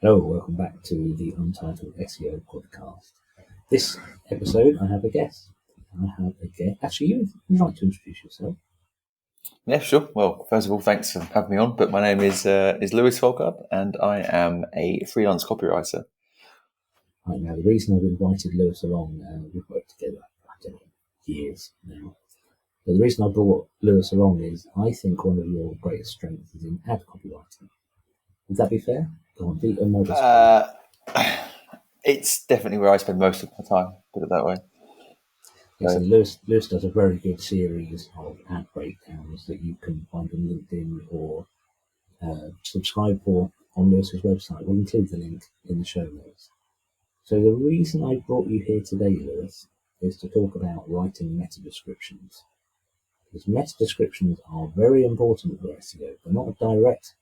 Hello, welcome back to the Untitled SEO podcast. This episode, I have a guest. Actually, you'd like to introduce yourself? Yeah, sure. Well, first of all, thanks for having me on. But my name is Lewis Folkard, and I am a freelance copywriter. Right, now, the reason I've invited Lewis along, we've worked together, I don't know, years now. But the reason I brought Lewis along is I think one of your greatest strengths is in ad copywriting. Would that be fair? Go on, be a modest. It's definitely where I spend most of my time, put it that way. Yes, and Lewis does a very good series of ad breakdowns that you can find on LinkedIn or subscribe for on Lewis's website. We'll include the link in the show notes. So the reason I brought you here today, Lewis, is to talk about writing meta descriptions. Because meta descriptions are very important for SEO. They're not a direct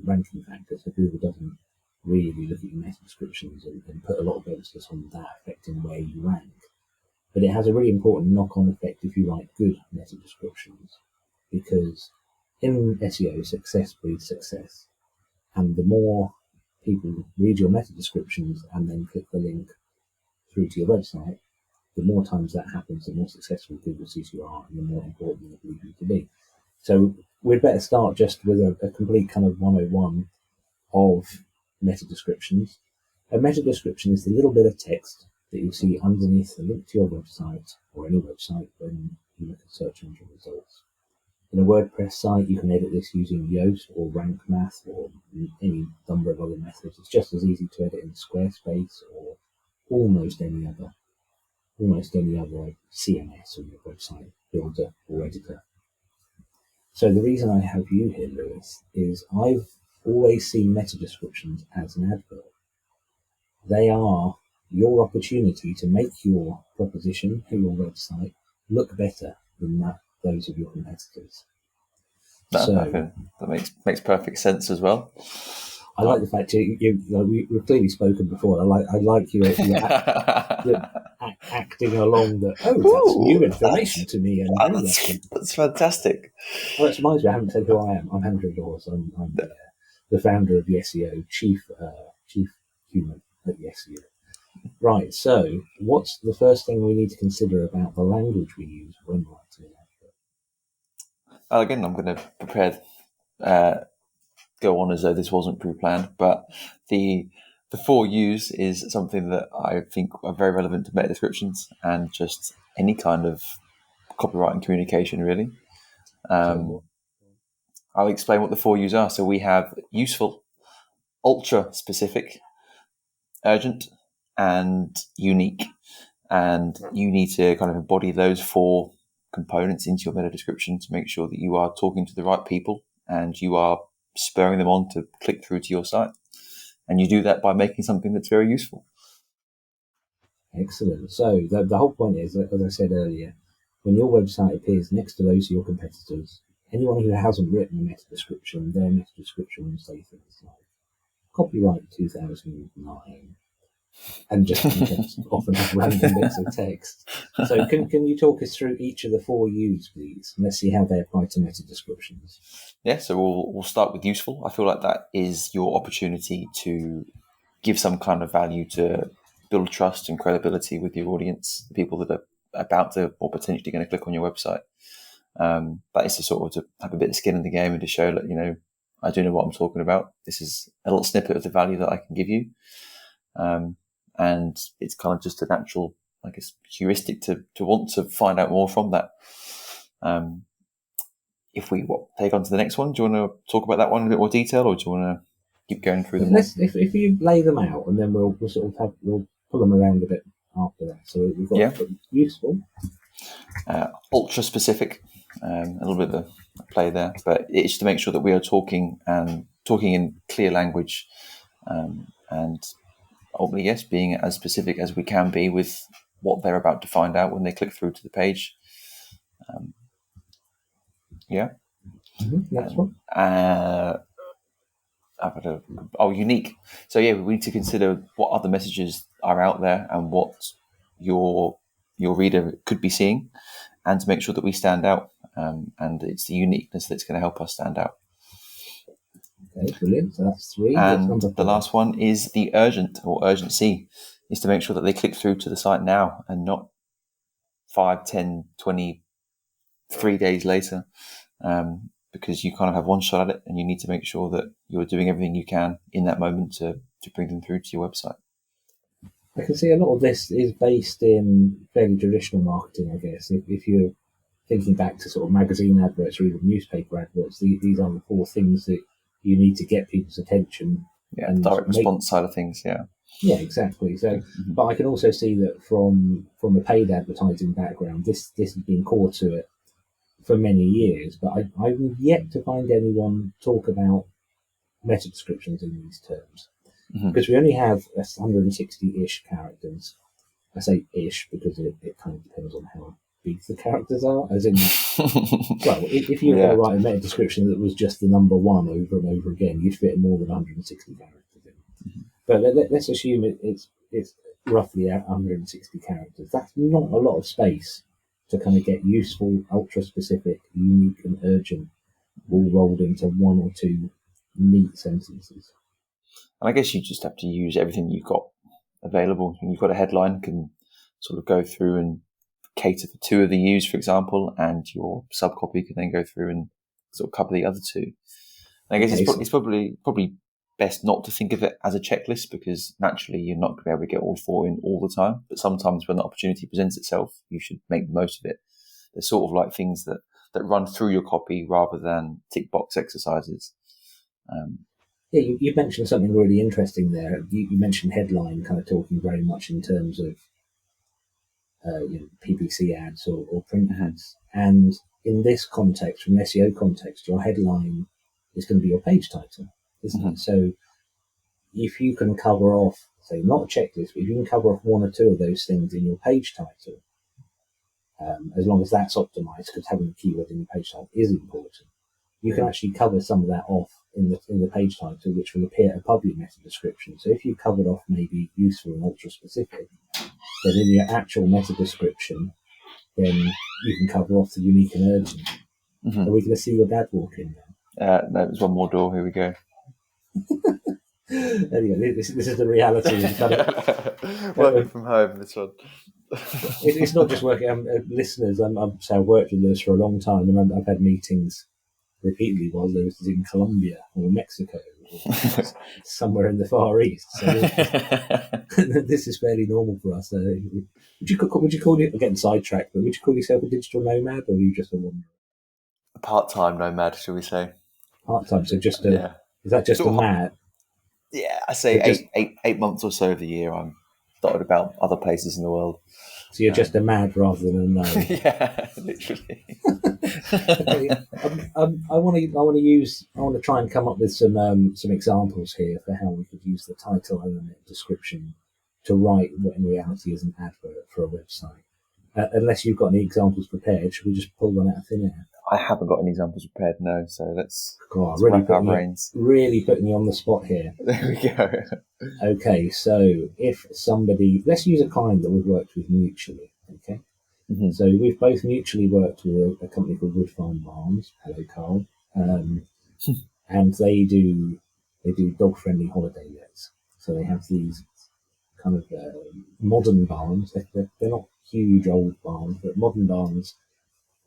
ranking factor, so Google doesn't really look at your meta descriptions and put a lot of emphasis on that affecting where you rank. But it has a really important knock-on effect if you write good meta descriptions, because in SEO, success breeds success. And the more people read your meta descriptions and then click the link through to your website, the more times that happens, the more successful Google sees you are, and the more important they believe you to be. So we'd better start just with a complete kind of 101 of meta descriptions. A meta description is the little bit of text that you'll see underneath the link to your website or any website when you look at search engine results. In a WordPress site, you can edit this using Yoast or Rank Math or any number of other methods. It's just as easy to edit in Squarespace or almost any other CMS or your website builder or editor. So the reason I have you here, Lewis, is I've always seen meta descriptions as an advert. They are your opportunity to make your proposition or your website look better than those of your competitors. That makes perfect sense as well. I like the fact we've clearly spoken before. I like you acting along that. Oh, that's new information to me, and that's fantastic. Well, that reminds me. I haven't said who I am. I'm Andrew Dawes. I'm the founder of the SEO, chief human at the SEO. Right. So, what's the first thing we need to consider about the language we use when writing an advert? Again, I'm going to prepare. Go on as though this wasn't pre-planned, but the 4 U's is something that I think are very relevant to meta descriptions and just any kind of copywriting communication, really. I'll explain what the 4 U's are. So we have useful, ultra specific, urgent, and unique. And you need to kind of embody those 4 components into your meta description to make sure that you are talking to the right people and you are spurring them on to click through to your site. And you do that by making something that's very useful. Excellent. So the whole point is, as I said earlier, when your website appears next to those of your competitors, anyone who hasn't written a meta description, their meta description will say things like copyright 2009, and just often have random bits of text. So can you talk us through each of the 4 U's, please? And let's see how they apply to meta descriptions. Yeah, so we'll start with useful. I feel like that is your opportunity to give some kind of value to build trust and credibility with your audience, the people that are about to or potentially going to click on your website. That is to sort of to have a bit of skin in the game and to show that, I do know what I'm talking about. This is a little snippet of the value that I can give you. And it's kind of just a natural, I guess, heuristic to want to find out more from that. If we take on to the next one, do you want to talk about that one in a bit more detail, or do you want to keep going through them? If you lay them out, and then we'll pull them around a bit after that. So we've got useful, ultra specific, a little bit of a play there, but it's to make sure that we are talking in clear language, and ultimately, yes, being as specific as we can be with what they're about to find out when they click through to the page. Next one. Unique. So we need to consider what other messages are out there and what your reader could be seeing, and to make sure that we stand out. And it's the uniqueness that's going to help us stand out. Okay, brilliant. So that's 3. What's And number the 4? last one is the urgent or urgency, is to make sure that they click through to the site now and not 5, 10, 20, 3 days later, because you kind of have one shot at it and you need to make sure that you're doing everything you can in that moment to bring them through to your website. I can see a lot of this is based in fairly traditional marketing, I guess. If you're thinking back to sort of magazine adverts or even newspaper adverts, these are the 4 things that you need to get people's attention. Yeah, and direct response side of things, yeah. Yeah, exactly. So, but I can also see that from a paid advertising background, this has been core to it for many years. But I've yet to find anyone talk about meta descriptions in these terms, because we only have 160-ish characters. I say ish because it kind of depends on how big the characters are. As in, well, if you were going to write a meta description that was just the number 1 over and over again, you'd fit more than 160 characters in. But let's assume it's roughly 160 characters. That's not a lot of space to kind of get useful, ultra-specific, unique and urgent all rolled into 1 or 2 neat sentences. And I guess you just have to use everything you've got available. You've got a headline, can sort of go through and cater for 2 of the U's, for example, and your subcopy can then go through and sort of cover the other 2. And I guess it's probably best not to think of it as a checklist, because naturally you're not going to be able to get all 4 in all the time. But sometimes when the opportunity presents itself, you should make the most of it. They're sort of like things that run through your copy rather than tick box exercises. Yeah, you mentioned something really interesting there. You mentioned headline, kind of talking very much in terms of PPC ads or print ads. And in this context, from an SEO context, your headline is going to be your page title, isn't it? So if you can cover off, say, not a checklist, but if you can cover off 1 or 2 of those things in your page title, as long as that's optimized, because having a keyword in your page title is important, you can actually cover some of that off in the page title, which will appear above your meta description. So if you covered off maybe useful and ultra specific, then in your actual meta description, then you can cover off the unique and urgent. Are we going to see your dad walk in now? No, there's one more door. Here we go. There you go. This is the reality. Working from home, this one. It's not just working. Listeners, I've worked with Lewis for a long time, and I've had meetings repeatedly while Lewis is in Colombia or Mexico or somewhere in the Far East. So this is fairly normal for us. Would you call it, getting sidetracked, but would you call yourself a digital nomad, or are you just a wanderer? A part-time nomad, shall we say? Part-time, so just is that just a mad? Yeah, I say 8 months or so of the year I'm dotted about other places in the world. So you're just a mad rather than a gnome. Yeah, literally. Okay. I want to try and come up with some examples here for how we could use the title and the description to write what in reality is an advert for a website. Unless you've got any examples prepared, should we just pull one out of thin air? I haven't got any examples prepared, no. So let's really wrap our brains. Really putting you on the spot here. There we go. Okay, so if somebody, let's use a client that we've worked with mutually. Okay, so we've both mutually worked with a company called Wood Farm Barns. Hello, Carl. And they do dog-friendly holiday lets. So they have these kind of modern barns. They're not huge old barns, but modern barns.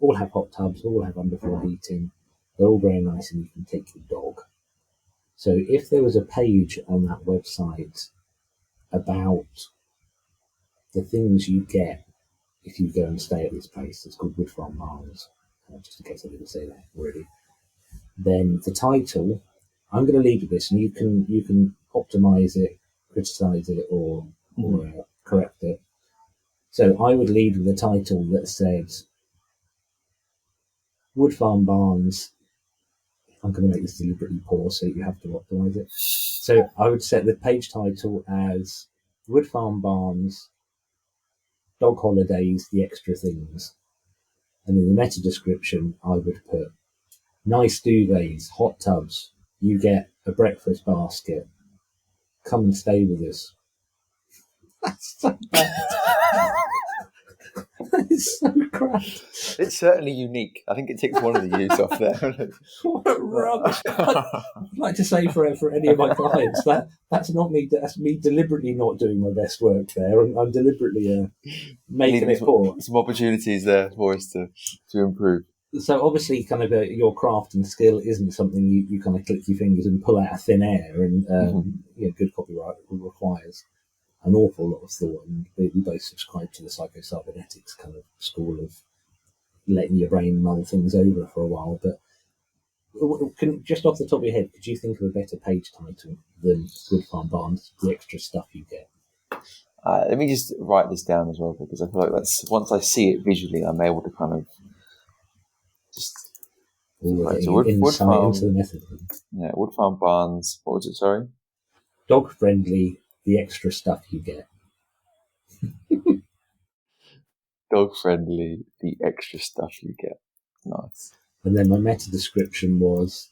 All have hot tubs, all have underfloor heating. They're all very nice, and you can take your dog. So if there was a page on that website about the things you get if you go and stay at this place, it's called Wood Farm Barns, just in case I didn't say that already, then the title, I'm going to leave with this, and you can optimize it, criticize it, or correct it. So I would lead with a title that said Wood Farm Barns. I'm going to make this deliberately poor, so you have to optimize it. So I would set the page title as Wood Farm Barns, Dog Holidays, the Extra Things. And in the meta description, I would put nice duvets, hot tubs, you get a breakfast basket, come and stay with us. That's so bad. It's so crap. It's certainly unique. I think it ticks one of the U's off there. What rubbish! I'd like to say for any of my clients that's not me. That's me deliberately not doing my best work there, and I'm deliberately making it poor. Some opportunities there for us to improve. So obviously, kind of your craft and skill isn't something you kind of click your fingers and pull out of thin air, and good copyright requires an awful lot of thought. And we both subscribe to the psycho-cybernetics kind of school of letting your brain mull things over for a while. But just off the top of your head, could you think of a better page title than Wood Farm Barns, the extra stuff you get? Let me just write this down as well, because I feel like that's, once I see it visually, I'm able to kind of just... Wood Farm, into the method. Yeah, Wood Farm Barns. What was it, sorry? Dog friendly, the extra stuff you get. Dog friendly, the extra stuff you get. Nice. And then my meta description was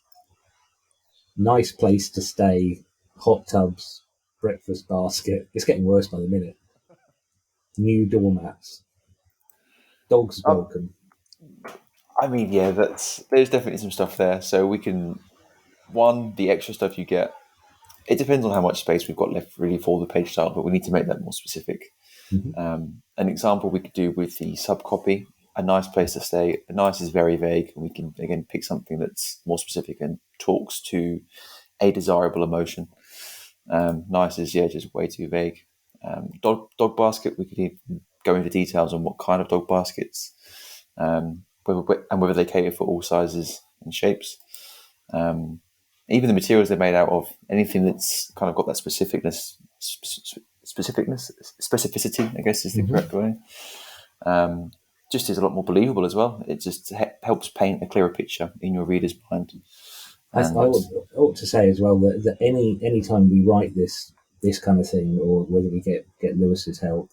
nice place to stay, hot tubs, breakfast basket. It's getting worse by the minute. New doormats. Dogs welcome. I mean, yeah, there's definitely some stuff there. So we can, the extra stuff you get. It depends on how much space we've got left really for the page title, but we need to make that more specific. Mm-hmm. An example we could do with the subcopy, a nice place to stay. Nice is very vague, and we can, again, pick something that's more specific and talks to a desirable emotion. Nice is, just way too vague. Dog basket, we could even go into details on what kind of dog baskets, whether they cater for all sizes and shapes. Even the materials they're made out of, anything that's kind of got that specificity, I guess is the correct way. Just is a lot more believable as well. It just helps paint a clearer picture in your reader's mind. I ought to say as well that any time we write this kind of thing, or whether we get Lewis's help,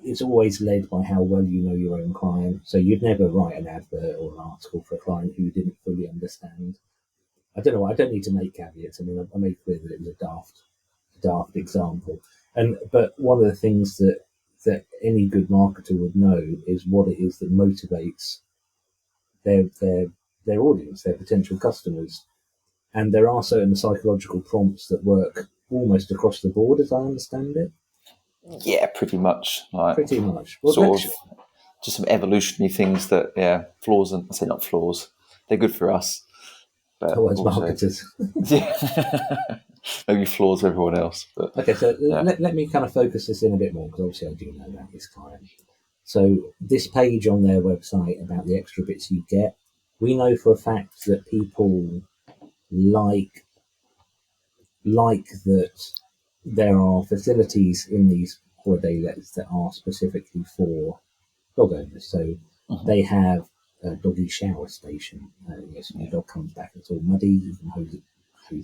it's always led by how well you know your own client. So you'd never write an advert or an article for a client who you didn't fully understand. I don't know. I don't need to make caveats. I mean, I made clear that it was a daft example. But one of the things that any good marketer would know is what it is that motivates their audience, their potential customers. And there are certain psychological prompts that work almost across the board, as I understand it. Yeah, pretty much. Pretty much. Well, just some evolutionary things that, flaws, and I say not flaws, they're good for us. But as marketers. Yeah. Maybe flaws for everyone else. But, okay, so let me kind of focus this in a bit more, because obviously I do know about this client. So this page on their website about the extra bits you get, we know for a fact that people like that there are facilities in these holiday lets that are specifically for dog owners. So they have a doggy shower station. So when the dog comes back, it's all muddy, you can hose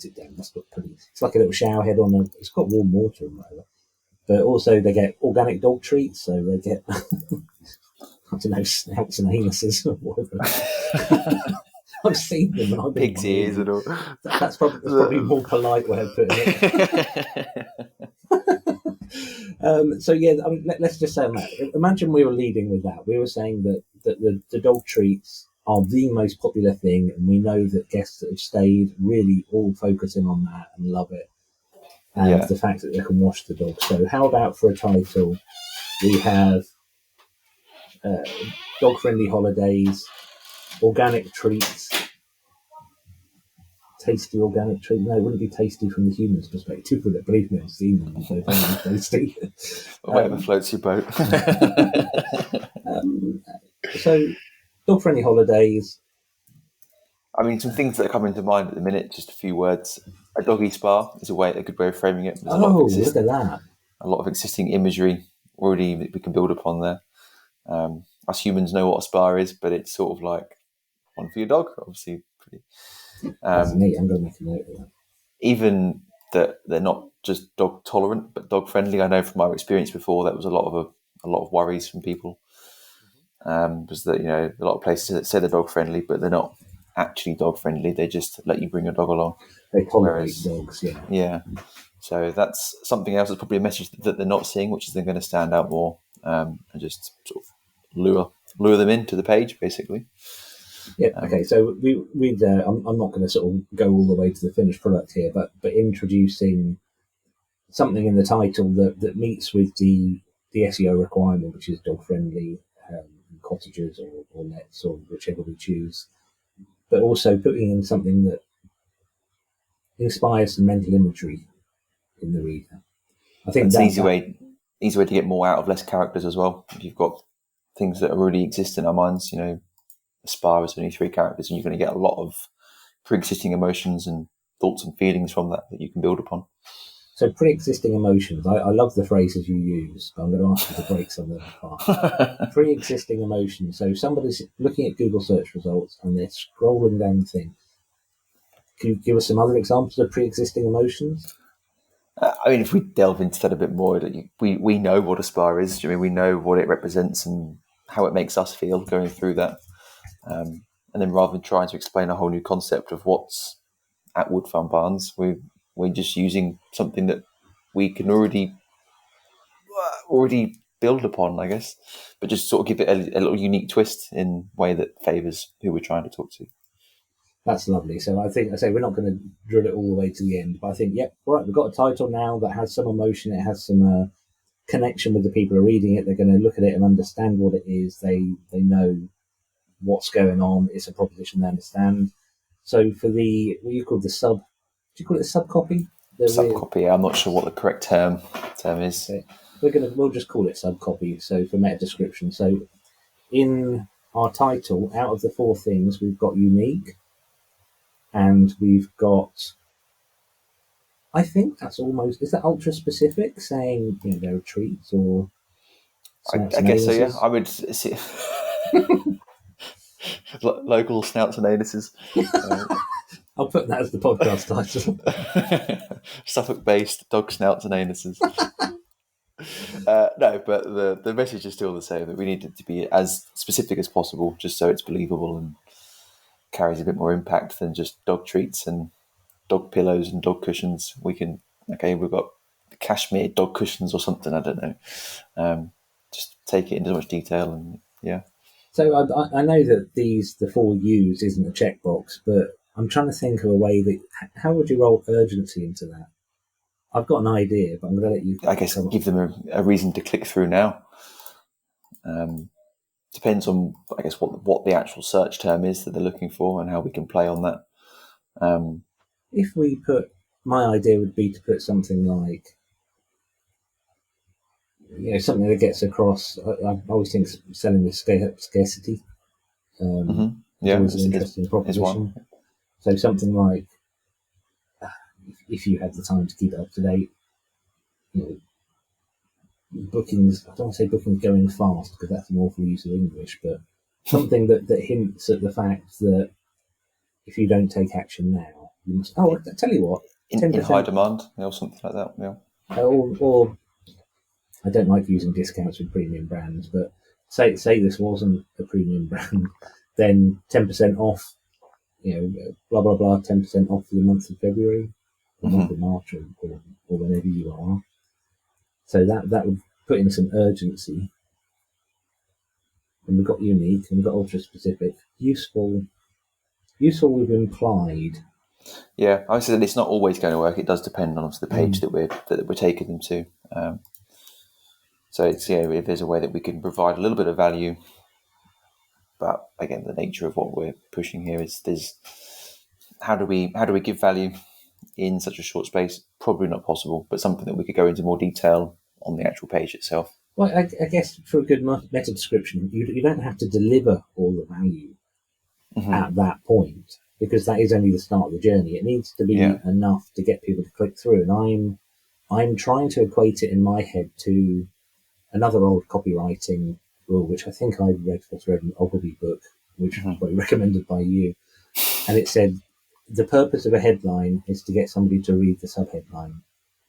it down. That's got pretty. It's like a little shower head on it's got warm water and whatever. But also they get organic dog treats, so they get I don't know, snouts and anuses or whatever. I've seen them and I've been pig's ears and all. That's probably a more polite way of putting it. So I mean, let's just say on that. Imagine we were leading with that. We were saying that the dog treats are the most popular thing, and we know that guests that have stayed really all focus in on that and love it, and the fact that they can wash the dog. So how about for a title, we have dog-friendly holidays, organic treats. Tasty organic treat. No, it wouldn't be tasty from the human's perspective, would it? Believe me, I've seen them, so it's tasty. Whatever floats your boat. So, dog-friendly holidays. I mean, some things that are coming to mind at the minute, just a few words. A doggy spa is a good way of framing it. Look at that. A lot of existing imagery already that we can build upon there. Us humans know what a spa is, but it's sort of like one for your dog, obviously. That's neat. I'm going to make a note of that. Even that they're not just dog tolerant, but dog friendly. I know from my experience before that was a lot of worries from people. Was that a lot of places that say they're dog friendly, but they're not actually dog friendly. They just let you bring your dog along. They tolerate dogs, yeah. So that's something else. That's probably a message that they're not seeing, which is they're going to stand out more, and just sort of lure them into the page, basically. Yeah. Okay. So I'm not going to sort of go all the way to the finished product here, but introducing something in the title that meets with the SEO requirement, which is dog friendly, cottages or lets or whichever we choose, but also putting in something that inspires some mental imagery in the reader. I think it's an easy way to get more out of less characters as well. If you've got things that already exist in our minds, Aspire is only 3 characters, and you're going to get a lot of pre-existing emotions and thoughts and feelings from that you can build upon. So pre-existing emotions, I love the phrases you use, but I'm going to ask you to break some of them apart. Pre-existing emotions. So somebody's looking at Google search results and they're scrolling down things. Can you give us some other examples of pre-existing emotions? If we delve into that a bit more, we know what Aspire is. We know what it represents and how it makes us feel going through that. And then rather than trying to explain a whole new concept of what's at Wood Farm Barns, we're just using something that we can already build upon, I guess, but just sort of give it a little unique twist in a way that favours who we're trying to talk to. That's lovely. So I say we're not going to drill it all the way to the end, but I think, all right, we've got a title now that has some emotion, it has some connection with the people who are reading it. They're going to look at it and understand what it is. They know what's going on. It's a proposition they understand. So for what you call the do you call it a sub copy? Sub copy. I'm not sure what the correct term is. Okay. We'll just call it sub copy. So for meta description. So in our title, out of the 4 things, we've got unique, and we've got. I think that's is that ultra specific, saying there are treats or. I guess so. Yeah, I would see. Local snouts and anuses. I'll put that as the podcast title. Suffolk-based dog snouts and anuses. No, but the message is still the same, that we need it to be as specific as possible, just so it's believable and carries a bit more impact than just dog treats and dog pillows and dog cushions. We've got cashmere dog cushions or something, I don't know. Just take it into much detail and yeah. So I know that the 4 U's isn't a checkbox, but I'm trying to think of a way that, how would you roll urgency into that? I've got an idea, but I'm going to let you. I guess give them a reason to click through now. Depends on, I guess, what the actual search term is that they're looking for and how we can play on that. If we my idea would be to put something like, something that gets across. I always think selling with scarcity. Yeah, always an interesting proposition. So something like, if you had the time to keep it up to date, bookings. I don't want to say bookings going fast because that's an awful use of English, but something that hints at the fact that if you don't take action now, you must. Oh, I tell you what, in high demand, or something like that. Yeah. Or I don't like using discounts with premium brands, but say this wasn't a premium brand, then 10% off. Blah blah blah, 10% off for the month of February, or month of March, or whenever you are. So that would put in some urgency. And we've got unique, and we've got ultra specific, useful with implied. Yeah, I said it's not always going to work. It does depend on the page that we're taking them to. So it's if there's a way that we can provide a little bit of value, but again, the nature of what we're pushing here is how do we give value in such a short space? Probably not possible, but something that we could go into more detail on the actual page itself. Well, I guess for a good meta description, you don't have to deliver all the value at that point, because that is only the start of the journey. It needs to be enough to get people to click through. And I'm trying to equate it in my head to another old copywriting rule, which I think I first read in an Ogilvy book, which was probably recommended by you. And it said, the purpose of a headline is to get somebody to read the subheadline.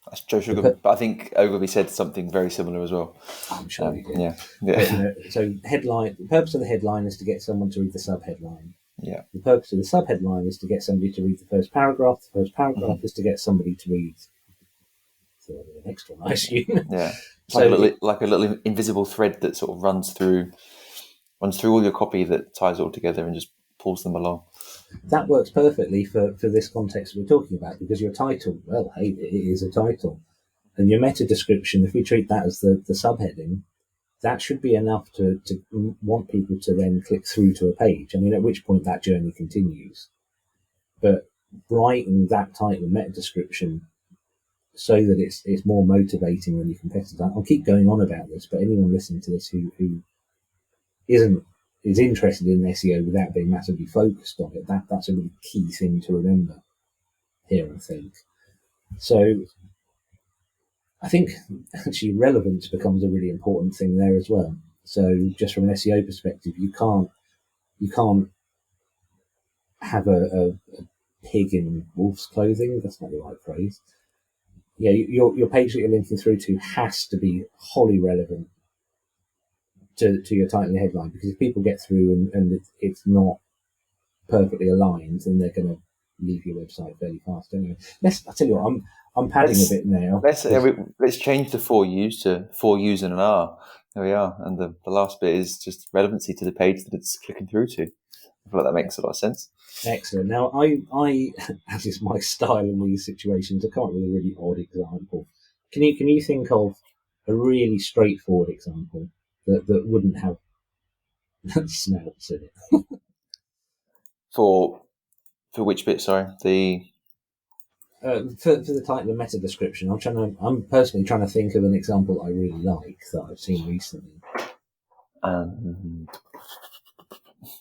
That's Joe Sugar, but I think Ogilvy said something very similar as well. I'm sure he did. Yeah. But, so the purpose of the headline is to get someone to read the subheadline. Yeah. The purpose of the subheadline is to get somebody to read the first paragraph. The first paragraph is to get somebody to read the next one, I assume. Yeah, it's So like a little invisible thread that sort of runs through all your copy that ties it all together and just pulls them along. that works perfectly for this context we're talking about, because your title, well, hey, it is a title. And your meta description, if we treat that as the subheading, that should be enough to want people to then click through to a page. I mean, at which point that journey continues. But writing that type of meta description so that it's more motivating than your competitors. I'll keep going on about this, but anyone listening to this who is interested in SEO without being massively focused on it, that's a really key thing to remember here, I think. So I think actually relevance becomes a really important thing there as well. So just from an SEO perspective, you can't have a pig in wolf's clothing. That's not the right phrase. Yeah, your page that you're linking through to has to be wholly relevant to your title and headline, because if people get through and it's not perfectly aligned, then they're going to leave your website fairly fast anyway. I tell you what, I'm padding a bit now. Let's change the 4 U's to 4 U's and an R. There we are. And the last bit is just relevancy to the page that it's clicking through to. I feel like that makes a lot of sense. Excellent. Now, I as is my style in these situations, I can't really really odd example. Can you think of a really straightforward example that wouldn't have snouts in it? For which bit? Sorry, for the title and meta description, I'm personally trying to think of an example I really like that I've seen recently.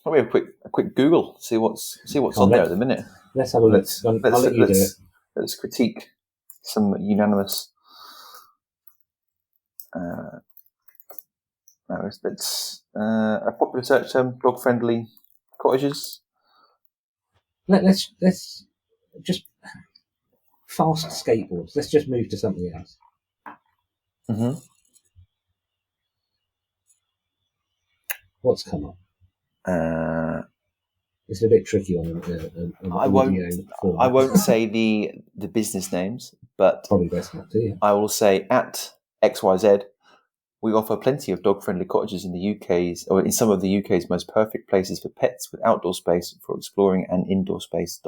Probably a quick Google, see what's on there at the minute. Let's have a look. I'll let you do it. Let's critique some unanimous. It's a popular search term: dog-friendly cottages. Let's just fast skateboards. Let's just move to something else. Mm-hmm. What's come up? It's a bit tricky on I won't say the business names, but probably best not to. Yeah. I will say at XYZ, we offer plenty of dog-friendly cottages in the UK's, or in some of the UK's most perfect places for pets, with outdoor space for exploring and indoor space. ...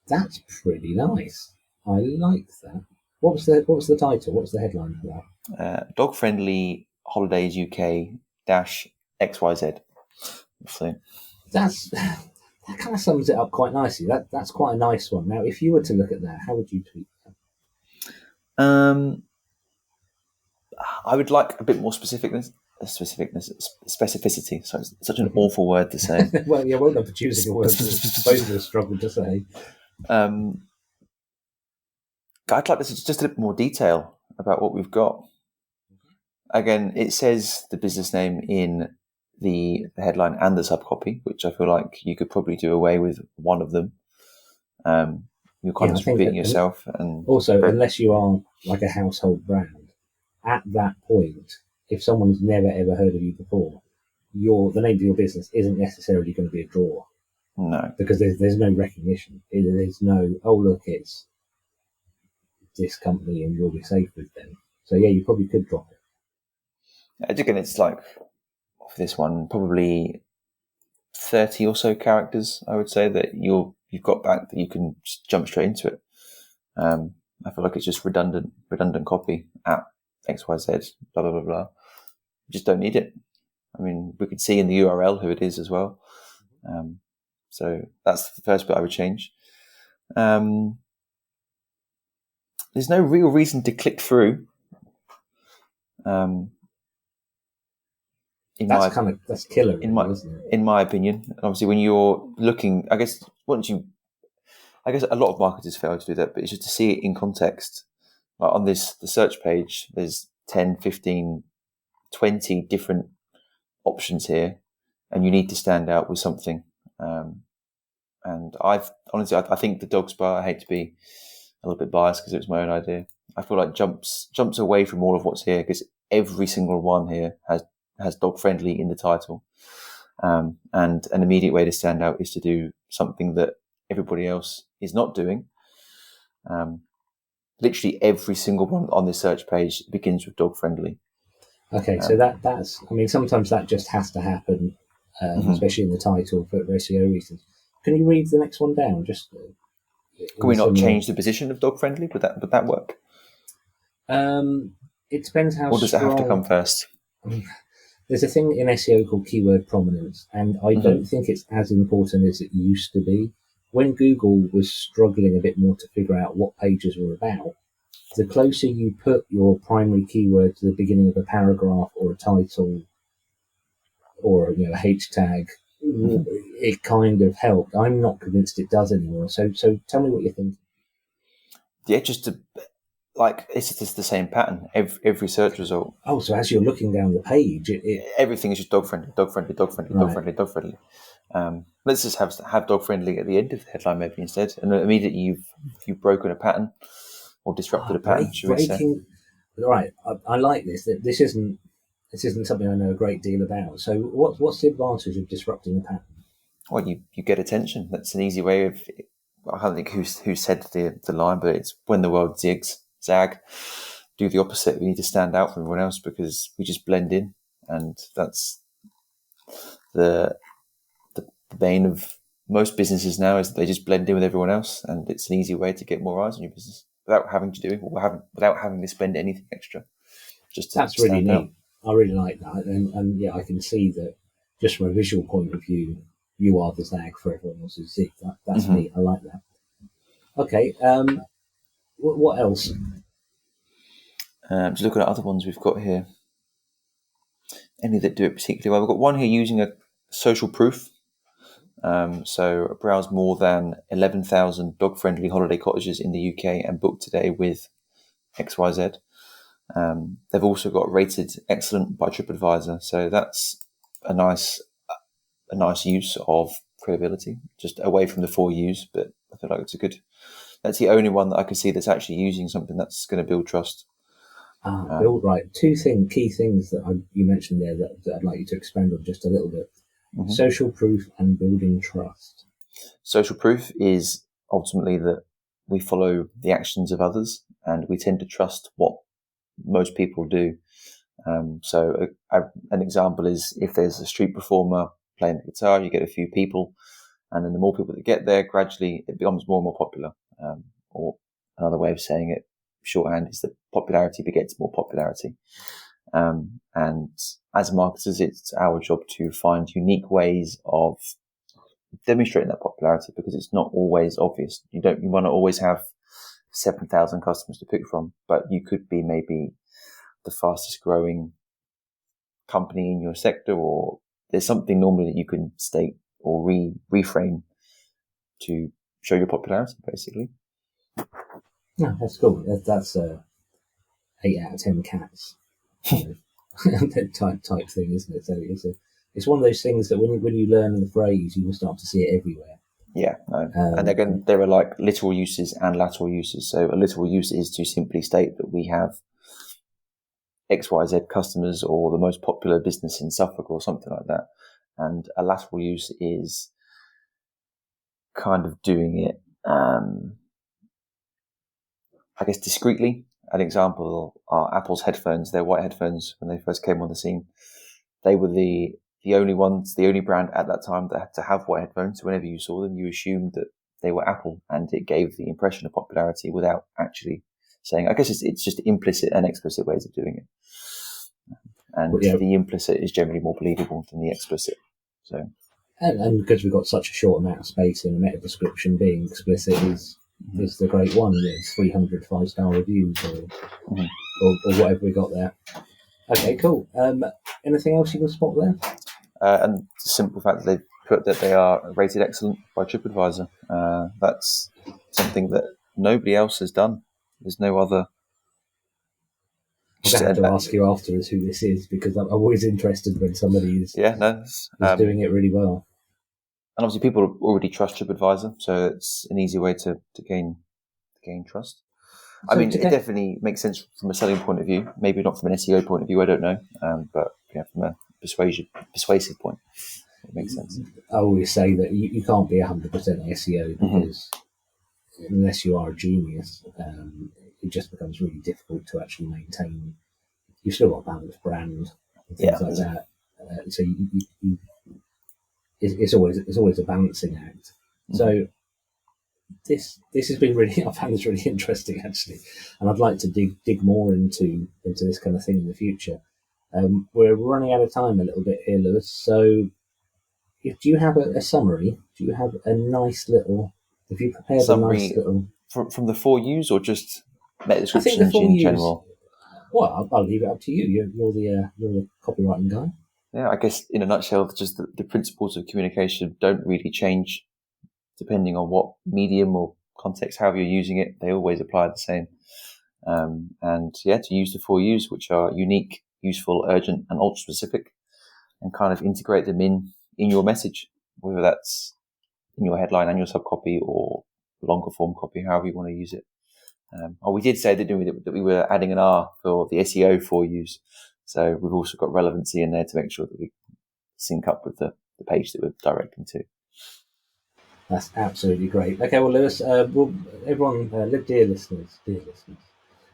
That's pretty nice. I like that. What was the title? What's the headline for that? Dog-friendly holidays UK -XYZ. So that kind of sums it up quite nicely. That's quite a nice one. Now, if you were to look at that, how would you tweak that? I would like a bit more specificity. So it's such an awful word to say. Well, yeah, well done for choosing a word that both of us struggled to say. I'd like this just a bit more detail about what we've got. Again, it says the business name in the headline and the subcopy, which I feel like you could probably do away with one of them. You're kind of repeating yourself. And also, unless you are like a household brand, at that point, if someone's never ever heard of you before, the name of your business isn't necessarily going to be a draw. No, because there's no recognition. There's no, oh look, it's this company and you'll be safe with them. So yeah, you probably could drop it. Again, it's like for this one, probably 30 or so characters. I would say that you've got back that you can just jump straight into it. I feel like it's just redundant copy at XYZ, blah blah blah blah. You just don't need it. I mean, we could see in the URL who it is as well. So that's the first bit I would change. There's no real reason to click through. That's killer, really, isn't it? In my opinion. Obviously, when you're looking, I guess a lot of marketers fail to do that, but it's just to see it in context. Like on the search page, there's 10, 15, 20 different options here, and you need to stand out with something. And I think the dog spa, I hate to be a little bit biased because it was my own idea, I feel like jumps away from all of what's here, because every single one here has dog friendly in the title. And an immediate way to stand out is to do something that everybody else is not doing. literally every single one on this search page begins with dog friendly. Okay, so that's, I mean, sometimes that just has to happen, especially in the title for SEO reasons. Can you read the next one down? Just Can we not change the position of dog friendly? Would that work? It depends how Or does it have to strong- come first? There's a thing in SEO called keyword prominence, and I don't think it's as important as it used to be. When Google was struggling a bit more to figure out what pages were about, the closer you put your primary keyword to the beginning of a paragraph or a title or a H tag, it kind of helped. I'm not convinced it does anymore. So tell me what you think. Yeah, it's just the same pattern. Every search result. Oh, so as you're looking down the page, everything is just dog friendly, dog friendly, dog friendly, dog friendly, dog friendly. Let's just have dog friendly at the end of the headline maybe instead, and immediately you've broken a pattern or disrupted a pattern. Should we say? Right, I like this. This isn't something I know a great deal about. So what's the advantage of disrupting a pattern? Well, you get attention. That's an easy way of. I don't think who said the line, but it's when the world zag, do the opposite. We need to stand out from everyone else because we just blend in, and that's the bane of most businesses now is that they just blend in with everyone else, and it's an easy way to get more eyes on your business without having to spend anything extra. That's really neat. I really like that, and yeah, I can see that just from a visual point of view, you are the zag for everyone else's zig. That's neat. I like that. Okay, what else? Just looking at other ones we've got here. Any that do it particularly well. We've got one here using a social proof. So browse more than 11,000 dog-friendly holiday cottages in the UK and book today with XYZ. They've also got rated excellent by TripAdvisor. So that's a nice use of credibility, just away from the 4 U's, but I feel like that's the only one that I can see that's actually using something that's going to build trust. Build right. Two key things that you mentioned there that I'd like you to expand on just a little bit. Social proof and building trust. Social proof is ultimately that we follow the actions of others and we tend to trust what most people do. So an example is if there's a street performer playing the guitar, you get a few people, and then the more people that get there, gradually it becomes more and more popular. Or another way of saying it, shorthand, is that popularity begets more popularity. And as marketers, it's our job to find unique ways of demonstrating that popularity because it's not always obvious. You want to always have 7,000 customers to pick from, but you could be maybe the fastest growing company in your sector, or there's something normally that you can state or reframe to show your popularity, basically. No, that's cool. That's 8 out of 10 cats type thing, isn't it? So it's one of those things that when you learn the phrase, you will start to see it everywhere. Yeah, no. And again, there are like literal uses and lateral uses. So a literal use is to simply state that we have XYZ customers or the most popular business in Suffolk or something like that. And a lateral use is kind of doing it, I guess, discreetly. An example are Apple's headphones. Their white headphones, when they first came on the scene, they were the only brand at that time that had to have white headphones. So whenever you saw them, you assumed that they were Apple, and it gave the impression of popularity without actually saying. I guess it's just implicit and explicit ways of doing it, and the implicit is generally more believable than the explicit. So, and because we've got such a short amount of space in the meta description, being explicit is the great one. 300 5-star reviews or whatever we got there. Okay, cool. Anything else you can spot there? And the simple fact that they've put that they are rated excellent by TripAdvisor. That's something that nobody else has done. There's no other. I'm going to have to ask you afterwards who this is, because I'm always interested when somebody is doing it really well. And obviously people already trust TripAdvisor, so it's an easy way to gain trust. I mean, it definitely makes sense from a selling point of view, maybe not from an SEO point of view, I don't know, but from a persuasive point, it makes sense. I always say that you can't be 100% SEO because unless you are a genius, it just becomes really difficult to actually maintain. You've still got a balanced brand and things like that. So it's always a balancing act. Mm-hmm. So this has been really, I found this really interesting actually, and I'd like to dig more into this kind of thing in the future. We're running out of time a little bit here, Lewis. So, do you have a summary? Do you have a nice little? Have you prepared summary, a nice little from the 4 U's or just meta descriptions in general? Well, I'll leave it up to you. You're the copywriting guy. Yeah, I guess in a nutshell, just the principles of communication don't really change depending on what medium or context, however you're using it. They always apply the same. And to use the 4 U's, which are unique, useful, urgent, and ultra specific, and kind of integrate them in your message, whether that's in your headline and your subcopy or longer form copy, however you want to use it. We did say that we were adding an R for the SEO 4 U's. So we've also got relevancy in there to make sure that we sync up with the page that we're directing to. That's absolutely great. Okay, well, Lewis, everyone, dear listeners,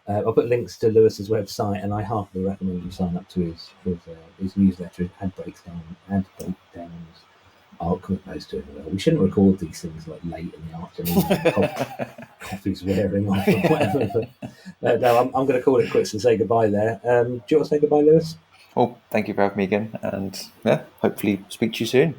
I'll put links to Lewis's website, and I heartily recommend you sign up to his newsletter, Ad Breakdowns. I'll come post to it. We shouldn't record these things like late in the afternoon. Coffee's wearing off or whatever. But no, I'm going to call it quits and say goodbye there. Do you want to say goodbye, Lewis? Well, thank you for having me again, and hopefully speak to you soon.